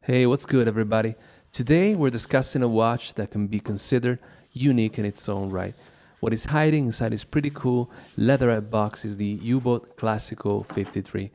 Hey, what's good, everybody? Today we're discussing a watch that can be considered unique in its own right. What is hiding inside this pretty cool leatherette box is the U-Boat Classico 53.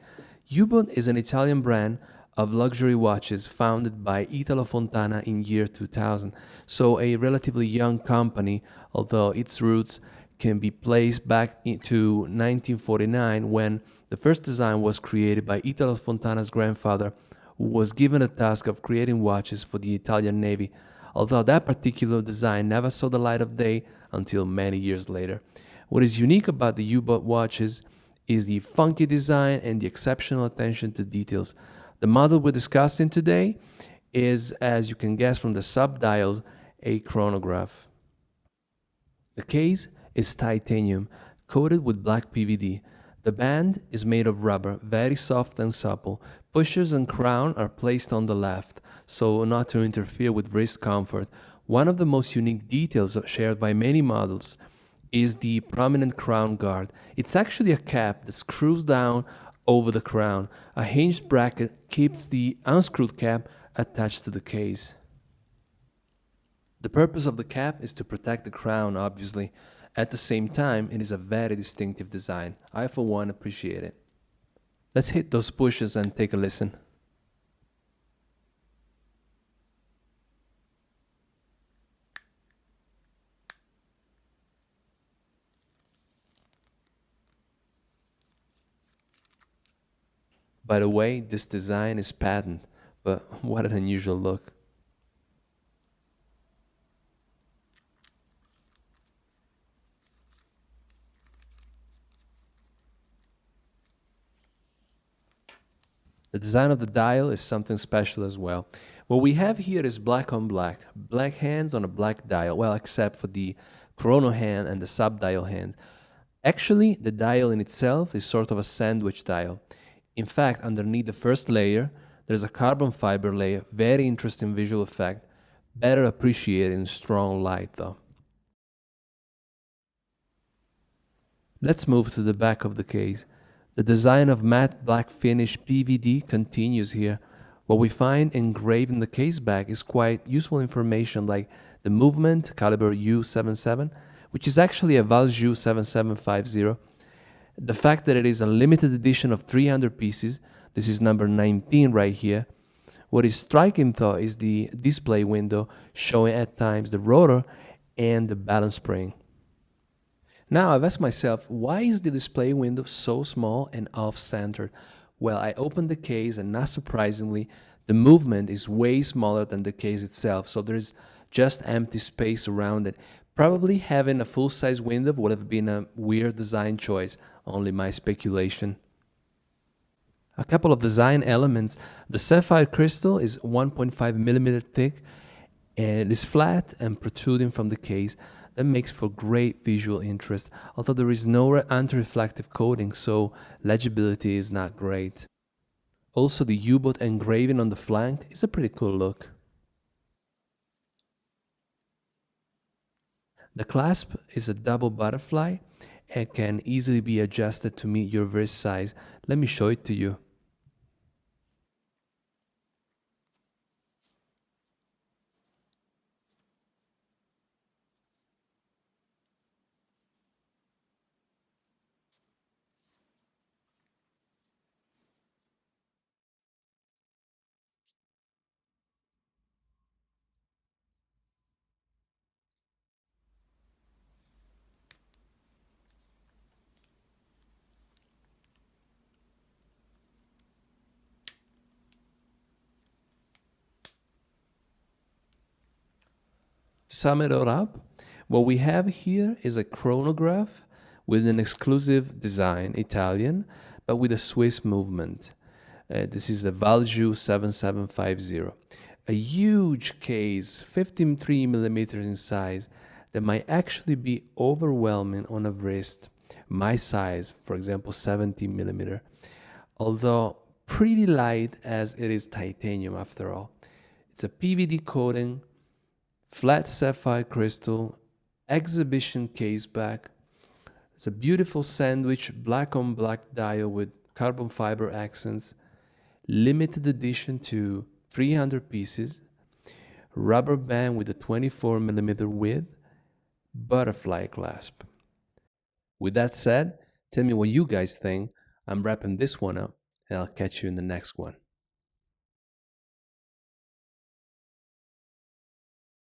U-Boat is an Italian brand of luxury watches founded by Italo Fontana in year 2000, so a relatively young company, although its roots can be placed back into 1949 when the first design was created by Italo Fontana's grandfather, who was given the task of creating watches for the Italian Navy, although that particular design never saw the light of day until many years later. What is unique about the U-boat watches is the funky design and the exceptional attention to details. The model we're discussing today is, as you can guess from the subdials, a chronograph. The case is titanium, coated with black PVD. The band is made of rubber, very soft and supple. Pushers and crown are placed on the left, so not to interfere with wrist comfort. One of the most unique details shared by many models is the prominent crown guard. It's actually a cap that screws down over the crown. A hinged bracket keeps the unscrewed cap attached to the case. The purpose of the cap is to protect the crown, obviously. At the same time, it is a very distinctive design. I, for one, appreciate it. Let's hit those pushes and take a listen. By the way, this design is patent, but what an unusual look. The design of the dial is something special as well. What we have here is black on black, black hands on a black dial, well, except for the chrono hand and the subdial hand. Actually, the dial in itself is sort of a sandwich dial. In fact, underneath the first layer, there's a carbon fiber layer, very interesting visual effect, better appreciated in strong light though. Let's move to the back of the case. The design of matte black finish PVD continues here. What we find engraved in the case back is quite useful information like the movement, caliber U77, which is actually a Valjoux 7750. The fact that it is a limited edition of 300 pieces, this is number 19 right here. What is striking though is the display window showing at times the rotor and the balance spring. Now I've asked myself, why is the display window so small and off-centered? Well, I opened the case and not surprisingly, the movement is way smaller than the case itself, so there's just empty space around it. Probably having a full-size window would have been a weird design choice, only my speculation. A couple of design elements. The sapphire crystal is 1.5 millimeter thick and it is flat and protruding from the case. That makes for great visual interest, although there is no anti-reflective coating, so legibility is not great. Also, the U-boat engraving on the flank is a pretty cool look. The clasp is a double butterfly and can easily be adjusted to meet your wrist size. Let me show it to you. To sum it all up, what we have here is a chronograph with an exclusive design, Italian, but with a Swiss movement. This is the Valjoux 7750. A huge case, 53 millimeters in size, that might actually be overwhelming on a wrist. My size, for example, 70 millimeter, although pretty light as it is titanium after all. It's a PVD coating, flat sapphire crystal, exhibition case back. It's a beautiful sandwich black on black dial with carbon fiber accents, limited edition to 300 pieces, rubber band with a 24mm width, butterfly clasp. With that said, tell me what you guys think. I'm wrapping this one up, and I'll catch you in the next one.